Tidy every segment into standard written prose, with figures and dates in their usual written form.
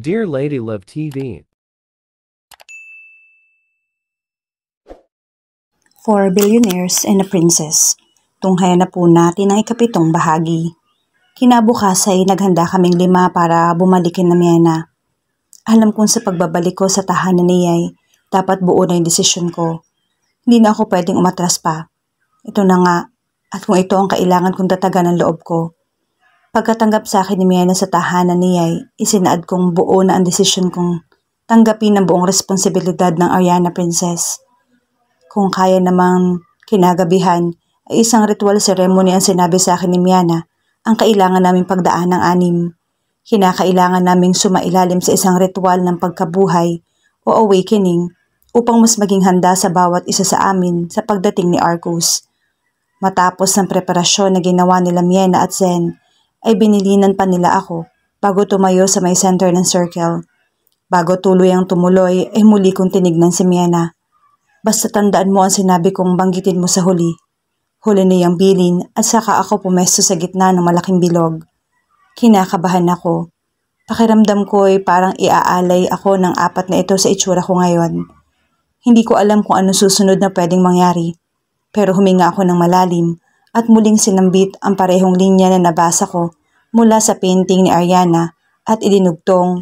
Dear Lady Love TV. For Billionaires and a Princess. Tunghayan na po natin ang ikapitong bahagi. Kinabukas ay naghanda kaming 5 para bumalikin na Miena. Alam kong sa pagbabalik ko sa tahanan ni Yay, dapat buo na yung desisyon ko. Hindi na ako pwedeng umatras pa. Ito na nga, at kung ito ang kailangan kong tatagan ng loob ko. Pagkatanggap sa akin ni Miena sa tahanan ni Yay, isinaad kong buo na ang desisyon kong tanggapin ang buong responsibilidad ng Ariana Princess. Kung kaya namang kinagabihan ay isang ritual ceremony ang sinabi sa akin ni Miena ang kailangan naming pagdaan ng 6. Kinakailangan naming sumailalim sa isang ritual ng pagkabuhay o awakening upang mas maging handa sa bawat isa sa amin sa pagdating ni Arcus. Matapos ng preparasyon na ginawa nila Miena at Zen, ay binilinan pa nila ako bago tumayo sa may center ng circle. Bago tuluyang tumuloy ay muli kong tinignan si Miena. Basta tandaan mo ang sinabi kong banggitin mo sa huli. Huli niyang bilin at saka ako pumesto sa gitna ng malaking bilog. Kinakabahan ako. Pakiramdam ko ay parang iaalay ako ng 4 na ito sa itsura ko ngayon. Hindi ko alam kung ano susunod na pwedeng mangyari. Pero huminga ako ng malalim at muling sinambit ang parehong linya na nabasa ko mula sa painting ni Ariana at idinugtong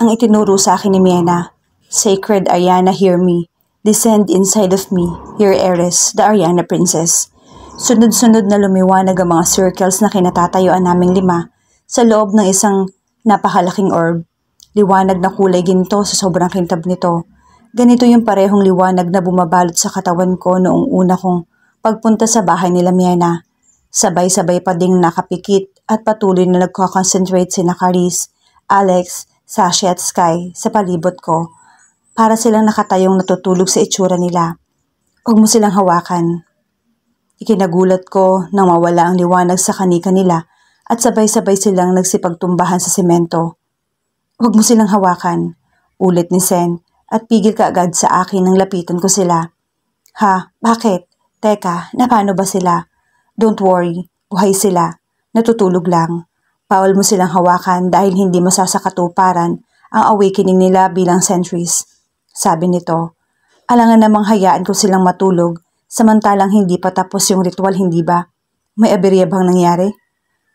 ang itinuro sa akin ni Miena. Sacred Ariana, hear me. Descend inside of me, your heiress, the Ariana Princess. Sunod-sunod na lumiwanag ang mga circles na kinatatayuan naming 5 sa loob ng isang napakalaking orb. Liwanag na kulay ginto sa sobrang kintab nito. Ganito yung parehong liwanag na bumabalot sa katawan ko noong una kong pagpunta sa bahay nila Miena. Sabay-sabay pa ding nakapikit at patuloy na nagko-concentrate sina Caris, Alex, Sashi at Sky sa palibot ko. Para silang nakatayong natutulog sa itsura nila. Huwag mo silang hawakan. Ikinagulat ko nang mawala ang liwanag sa kanika nila at sabay-sabay silang nagsipagtumbahan sa semento. Huwag mo silang hawakan, ulit ni Sen at pigil ka agad sa akin nang lapitan ko sila. Ha? Bakit? Teka, paano ba sila? Don't worry, buhay sila. Natutulog lang. Bawal mo silang hawakan dahil hindi masasakatuparan ang awakening nila bilang sentries. Sabi nito, alangan namang hayaan ko silang matulog samantalang hindi pa tapos yung ritual, hindi ba? May aberya bang nangyari?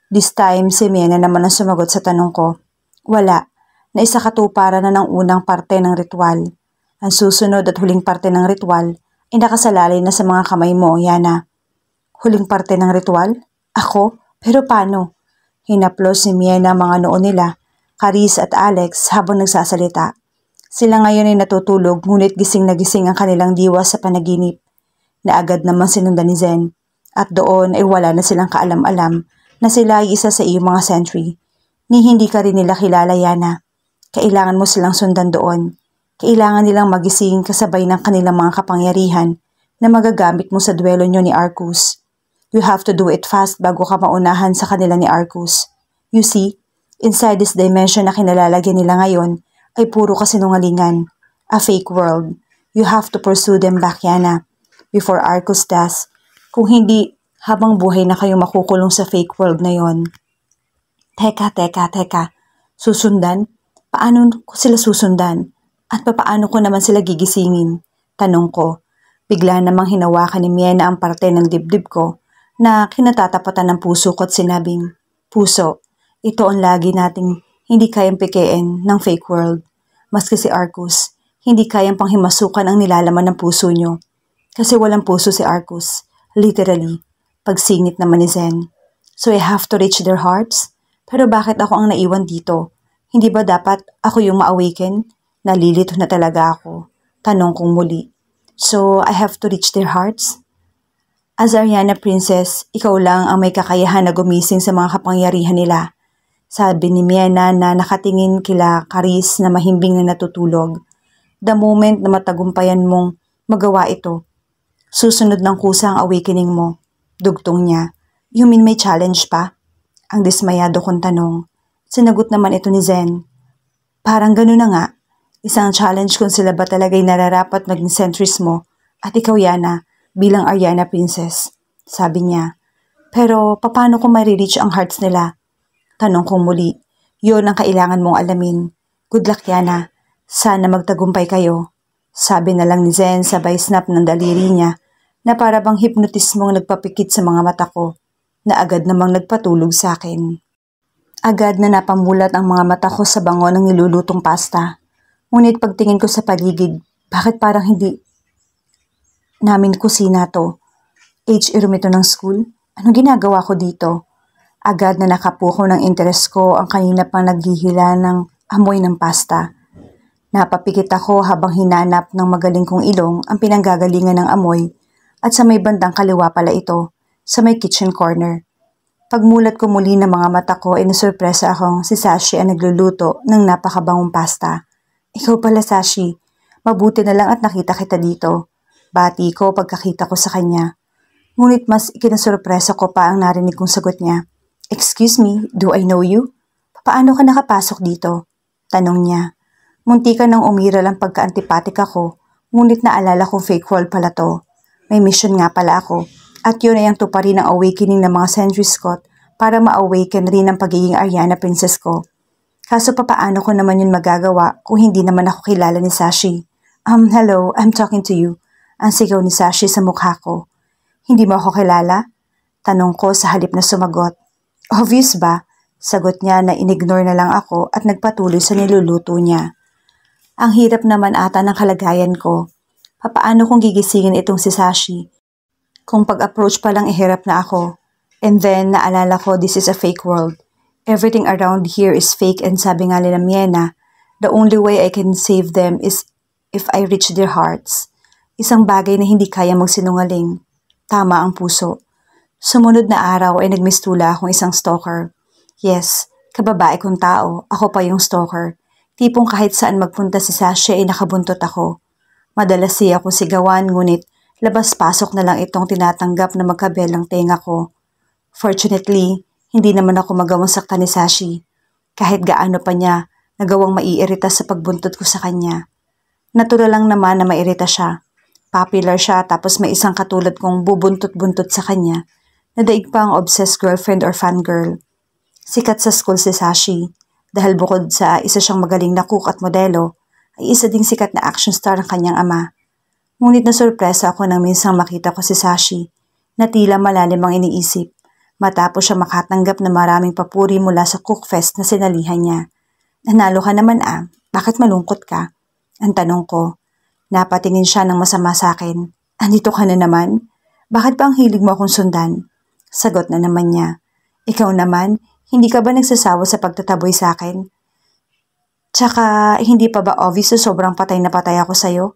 This time, si Miena naman ang sumagot sa tanong ko. Wala, naisakatuparan na ng unang parte ng ritual. Ang susunod at huling parte ng ritual ay nakasalalay na sa mga kamay mo, Yana. Huling parte ng ritual? Ako? Pero paano? Hinaplos ni Miena mga noo nila, Caris at Alex habang nagsasalita. Sila ngayon ay natutulog ngunit gising na gising ang kanilang diwa sa panaginip na agad naman sinundan ni Zen at doon ay wala na silang kaalam-alam na sila ay isa sa iyong mga sentry. Ni hindi ka rin nila kilala, Yana. Kailangan mo silang sundan doon. Kailangan nilang magising kasabay ng kanilang mga kapangyarihan na magagamit mo sa duelo nyo ni Arcus. You have to do it fast bago ka maunahan sa kanila ni Arcus. You see, inside this dimension na kinalalagyan nila ngayon, ay puro kasinungalingan. A fake world. You have to pursue them back, Yana. Before Arcus does. Kung hindi, habang buhay na kayo makukulong sa fake world na yon. Teka. Susundan? Paano ko sila susundan? At paano ko naman sila gigisingin? Tanong ko. Bigla namang hinawakan ni Miena ang parte ng dibdib ko na kinatatapatan ng puso ko at sinabing, Puso, ito ang lagi nating hindi kayang pikein ng fake world. Maski si Arcus, hindi kayang panghimasukan ang nilalaman ng puso nyo. Kasi walang puso si Arcus. Literally. Pagsingit naman ni Zen. So I have to reach their hearts? Pero bakit ako ang naiwan dito? Hindi ba dapat ako yung ma-awaken? Nalilito na talaga ako. Tanong kong muli. So I have to reach their hearts? As Ariana Princess, ikaw lang ang may kakayahan na gumising sa mga kapangyarihan nila. Sabi ni Miena na nakatingin kila Caris na mahimbing na natutulog. The moment na matagumpayan mong magawa ito, susunod ng kusa ang awakening mo. Dugtong niya. You mean may challenge pa? Ang dismayado kong tanong. Sinagot naman ito ni Zen. Parang gano'n na nga. Isang challenge kung sila ba talaga'y nararapat maging sentries mo at ikaw, Yana, bilang Ariana Princess. Sabi niya. Pero paano kung ma-reach ang hearts nila? Tanong kong muli. Yun ang kailangan mong alamin. Good luck, Yana. Sana magtagumpay kayo. Sabi na lang ni Zen sabay snap ng daliri niya na para bang hipnotismong nagpapikit sa mga mata ko na agad namang nagpatulog sa akin. Agad na napamulat ang mga mata ko sa bango ng nilulutong pasta. Ngunit pagtingin ko sa paligid, bakit parang hindi namin kusina to? HE room ito ng school? Anong ginagawa ko dito? Agad na nakapuko ng interes ko ang kanina pang naghihila ng amoy ng pasta. Napapikit ako habang hinanap ng magaling kong ilong ang pinanggagalingan ng amoy at sa may bandang kaliwa pala ito, sa may kitchen corner. Pagmulat ko muli ng mga mata ko ay nasurpresa akong si Sashi ang nagluluto ng napakabangong pasta. Ikaw pala, Sashi. Mabuti na lang at nakita kita dito. Bati ko pagkakita ko sa kanya. Ngunit mas ikinasurpresa ko pa ang narinig kong sagot niya. Excuse me, do I know you? Paano ka nakapasok dito? Tanong niya. Muntikan nang umiral ang pagka-antipatik ako, ngunit naalala kong fake wall pala to. May mission nga pala ako, at yun ay ang tuparin ng awakening ng mga Sentry Scott para ma-awaken rin ang pagiging Ariana Princess ko. Kaso papaano ko naman yun magagawa kung hindi naman ako kilala ni Sashi? Hello, I'm talking to you. Ang sigaw ni Sashi sa mukha ko. Hindi mo ako kilala? Tanong ko sa halip na sumagot. Obvious ba? Sagot niya na inignore na lang ako at nagpatuloy sa niluluto niya. Ang hirap naman ata ng kalagayan ko. Papaano kung gigisingin itong si Sashi? Kung pag-approach pa lang ihirap na ako. And then naalala ko this is a fake world. Everything around here is fake and sabi nga nila Miena, the only way I can save them is if I reach their hearts. Isang bagay na hindi kaya magsinungaling. Tama ang puso. Sumunod na araw ay nagmistula akong isang stalker. Yes, kababae kong tao, ako pa yung stalker. Tipong kahit saan magpunta si Sasha ay nakabuntot ako. Madalas siya akong sigawan ngunit labas-pasok na lang itong tinatanggap na magkabelang tenga ko. Fortunately, hindi naman ako magawang sakta ni Sashi. Kahit gaano pa niya, nagawang maiirita sa pagbuntot ko sa kanya. Natural lang naman na mairita siya. Popular siya tapos may isang katulad kong bubuntot-buntot sa kanya na daig pa ang obsessed girlfriend or fangirl. Sikat sa school si Sashi. Dahil bukod sa isa siyang magaling na cook at modelo, ay isa ding sikat na action star ang kanyang ama. Ngunit nasurpresa ako nang minsang makita ko si Sashi na tila malalim ang iniisip matapos siya makatanggap na maraming papuri mula sa cookfest na sinalihan niya. Nanalo ka naman bakit malungkot ka? Ang tanong ko. Napatingin siya ng masama sa akin. Andito ka na naman? Bakit ba ang hilig mo akong sundan? Sagot na naman niya. Ikaw naman, hindi ka ba nagsasawa sa pagtataboy sa akin? Tsaka, hindi pa ba obvious na sobrang patay na patay ako sa'yo?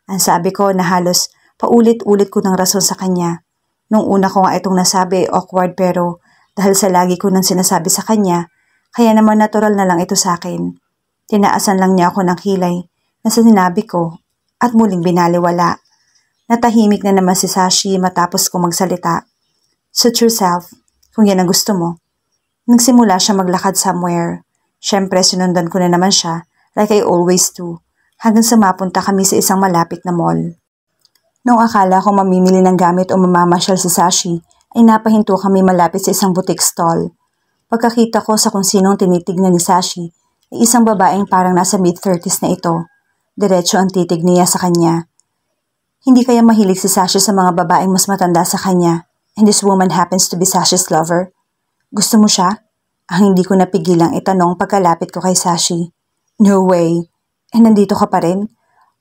Ang sabi ko na halos paulit-ulit ko ng rason sa kanya. Nung una ko nga itong nasabi, awkward pero dahil sa lagi ko nang sinasabi sa kanya, kaya naman natural na lang ito sa akin. Tinaasan lang niya ako ng kilay na sa sinabi ko at muling binaliwala. Natahimik na naman si Sashi matapos kong magsalita. Suit yourself, kung yan ang gusto mo. Nagsimula siya maglakad somewhere. Siyempre sinundan ko na naman siya, like I always do, hanggang sa mapunta kami sa isang malapit na mall. Noong akala ko mamimili ng gamit o mamamasyal si Sashi, ay napahinto kami malapit sa isang boutique stall. Pagkakita ko sa kung sinong tinitignan ni Sashi, ay isang babaeng parang nasa mid-30s na ito. Diretso ang titig niya sa kanya. Hindi kaya mahilig si Sashi sa mga babaeng mas matanda sa kanya, and this woman happens to be Sashi's lover? Gusto mo siya? Ang hindi ko napigilang itanong pagkalapit ko kay Sashi. No way. Nandito ka pa rin?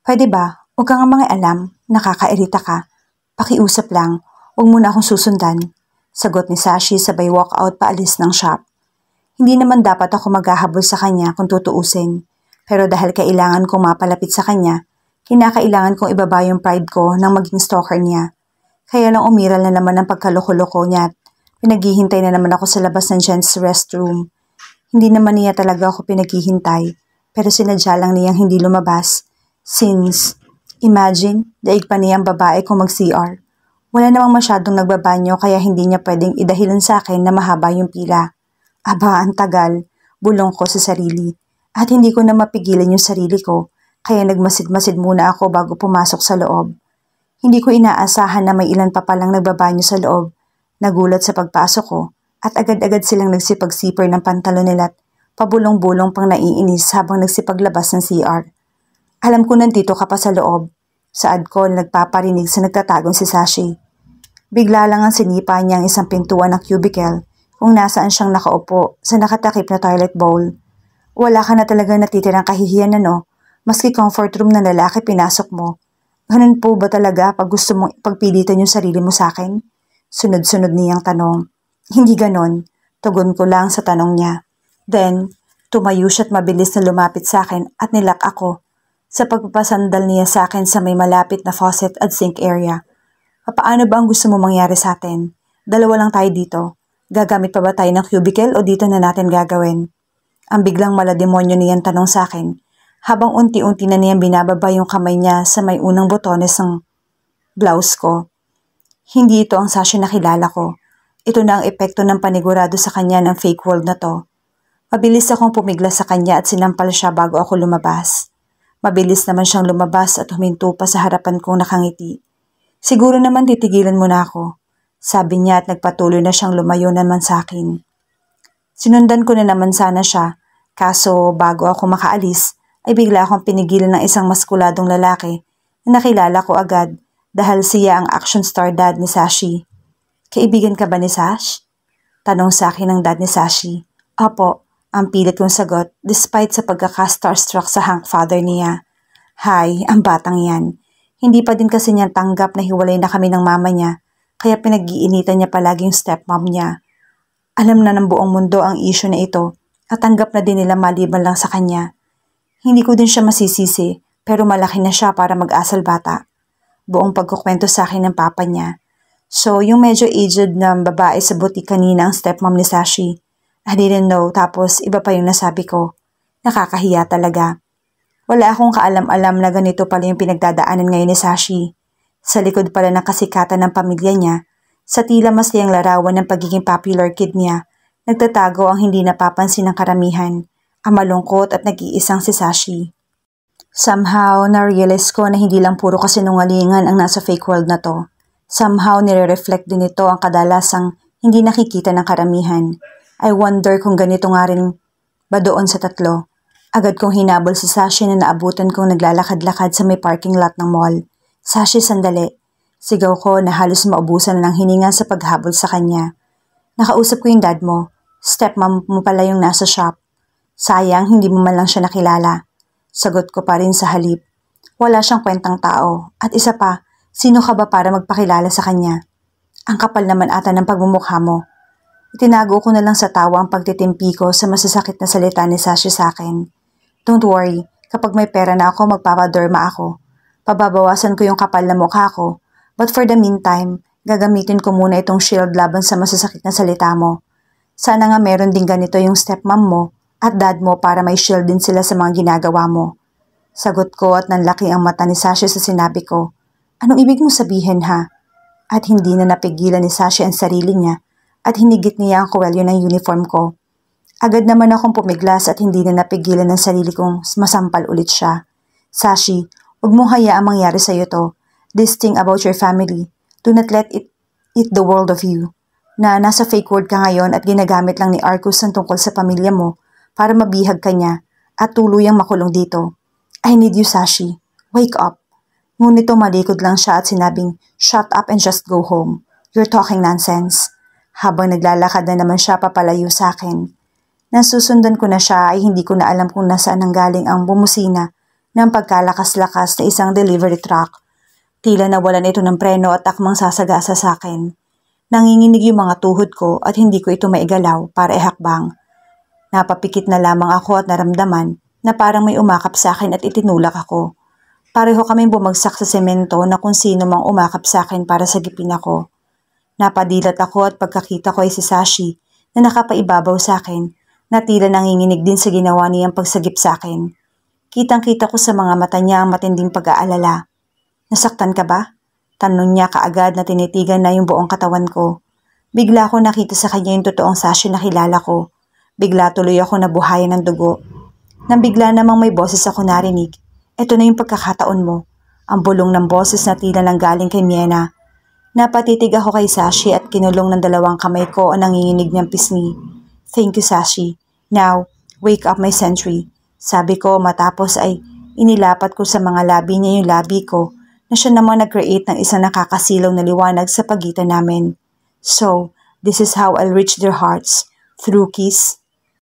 Pwede ba? Huwag kang mga alam. Nakakairita ka. Pakiusap lang. Huwag mo na akong susundan. Sagot ni Sashi sabay walk out paalis ng shop. Hindi naman dapat ako maghahabol sa kanya kung tutuusin. Pero dahil kailangan kong mapalapit sa kanya, kinakailangan kong ibaba yung pride ko nang maging stalker niya. Kaya lang umiral na naman ang pagkaloko-loko niya. Pinaghihintay na naman ako sa labas ng gents restroom. Hindi naman niya talaga ako pinaghihintay, pero sinadya lang niyang hindi lumabas. Since, imagine, daig pa niyang babae kung mag-CR. Wala namang masyadong nagbabanyo kaya hindi niya pwedeng idahilan sa akin na mahaba yung pila. Aba, ang tagal, bulong ko sa sarili. At hindi ko na mapigilan yung sarili ko, kaya nagmasid-masid muna ako bago pumasok sa loob. Hindi ko inaasahan na may ilan pa palang nagbabanyo sa loob. Nagulat sa pagpasok ko at agad-agad silang nagsipag-zipper ng pantalon nila at pabulong-bulong pang naiinis habang nagsipaglabas ng CR. Alam ko nandito ka pa sa loob. Saad ko na nagpaparinig sa nagtatagong si Sashi. Bigla lang ang sinipa niya ang isang pintuan ng cubicle kung nasaan siyang nakaupo sa nakatakip na toilet bowl. Wala ka na talaga natitirang kahihiyan maski comfort room na lalaki pinasok mo. Ganun po ba talaga pag gusto mong pagpilitan yung sarili mo sa akin? Sunod-sunod niyang tanong. Hindi ganon. Tugon ko lang sa tanong niya. Then, tumayo siya't mabilis na lumapit sa akin at nilak ako sa pagpapasandal niya sa akin sa may malapit na faucet at sink area. Paano ba ang gusto mo mangyari sa atin? Dalawa lang tayo dito. Gagamit pa ba tayo ng cubicle o dito na natin gagawin? Ang biglang malademonyo niyang tanong sa akin habang unti-unti na niyang binababa yung kamay niya sa may unang botones ng blouse ko. Hindi ito ang Sashi na kilala ko. Ito na ang epekto ng panigurado sa kanya ng fake world na to. Mabilis akong pumigla sa kanya at sinampal siya bago ako lumabas. Mabilis naman siyang lumabas at huminto pa sa harapan kong nakangiti. Siguro naman titigilan mo na ako, sabi niya at nagpatuloy na siyang lumayo naman sa akin. Sinundan ko na naman sana siya, kaso bago ako makaalis ay bigla akong pinigilan ng isang maskuladong lalaki na nakilala ko agad dahil siya ang action star dad ni Sashi. Kaibigan ka ba ni Sash? Tanong sa akin ng dad ni Sashi. Opo, ang pilit kong sagot despite sa pagkaka-starstruck sa hunk father niya. Hay, ang batang yan. Hindi pa din kasi niya tanggap na hiwalay na kami ng mama niya, kaya pinag-iinitan niya palagi yung stepmom niya. Alam na ng buong mundo ang issue na ito at tanggap na din nila maliban lang sa kanya. Hindi ko din siya masisisi pero malaki na siya para mag-asal bata. Buong pagkukwento sa akin ng papa niya. So yung medyo aged na babae sa butik kanina ang stepmom ni Sashi. I didn't know tapos iba pa yung nasabi ko. Nakakahiya talaga. Wala akong kaalam-alam na ganito pala yung pinagdadaanan ngayon ni Sashi. Sa likod pala ng kasikatan ng pamilya niya, sa tila masayang larawan ng pagiging popular kid niya, nagtatago ang hindi napapansin ng karamihan, ang malungkot at nag-iisang si Sashi. Somehow, na-realize ko na hindi lang puro kasinungalingan ang nasa fake world na to. Somehow, nire-reflect din ito ang kadalasang hindi nakikita ng karamihan. I wonder kung ganito nga rin ba doon sa tatlo. Agad kong hinabol si Sashi na naabutan kong naglalakad-lakad sa may parking lot ng mall. Sashi, sandali. Sigaw ko na halos maubusan ng hininga sa paghabol sa kanya. Nakausap ko yung dad mo. Stepmom mo pala yung nasa shop. Sayang, hindi mo man lang siya nakilala. Sagot ko pa rin sa halip. Wala siyang kwentang tao. At isa pa, sino ka ba para magpakilala sa kanya? Ang kapal naman ata ng pagmumukha mo. Itinago ko na lang sa tawa ang pagtitimpi ko sa masasakit na salita ni Sashi sa akin. Don't worry, kapag may pera na ako, magpapadorma ako. Pababawasan ko yung kapal na mukha ko. But for the meantime, gagamitin ko muna itong shield laban sa masasakit na salita mo. Sana nga meron din ganito yung stepmom mo at dad mo para may shield din sila sa mga ginagawa mo. Sagot ko at nanlaki ang mata ni Sashi sa sinabi ko. Anong ibig mong sabihin ha? At hindi na napigilan ni Sashi ang sarili niya at hinigit niya ang kuwelyo ng uniform ko. Agad naman akong pumiglas at hindi na napigilan ng sarili kong masampal ulit siya. Sashi, huwag mong hayaang mangyari sa'yo to. This thing about your family, do not let it eat the world of you. Na nasa fake world ka ngayon at ginagamit lang ni Arcus ang tungkol sa pamilya mo para mabihag ka niya at tuluyang makulong dito. I need you, Sashi. Wake up. Ngunit tumalikod lang siya at sinabing, shut up and just go home. You're talking nonsense. Habang naglalakad na naman siya papalayo sa akin. Nasusundan ko na siya ay hindi ko na alam kung nasaan nanggaling ang bumusina ng pagkalakas-lakas na isang delivery truck. Tila nawalan ito ng preno at akmang sasagasa sa akin. Nanginginig yung mga tuhod ko at hindi ko ito maigalaw para ihakbang. Napapikit na lamang ako at naramdaman na parang may umakap sa akin at itinulak ako. Pareho kaming bumagsak sa semento na kung sino mang umakap sa akin para sagipin ako. Napadilat ako at pagkakita ko ay si Sashi na nakapaibabaw sa akin na tila nanginginig din sa ginawa niyang pagsagip sa akin. Kitang-kita ko sa mga mata niya ang matinding pag-aalala. Nasaktan ka ba? Tanong niya kaagad na tinitigan na yung buong katawan ko. Bigla ko nakita sa kanya yung totoong Sashi na kilala ko. Bigla tuloy ako nabuhayan ng dugo. Nang bigla namang may boses ako narinig. Ito na yung pagkakataon mo. Ang bulong ng boses na tila nang galing kay Miena. Napatitig ako kay Sashi at kinulong ng dalawang kamay ko ang nanginginig niyang pisngi. Thank you, Sashi. Now, Wake up my century. Sabi ko matapos ay inilapat ko sa mga labi niya yung labi ko na siya naman nag-create ng isang nakakasilaw na liwanag sa pagitan namin. So, this is how I'll reach their hearts. Through kiss.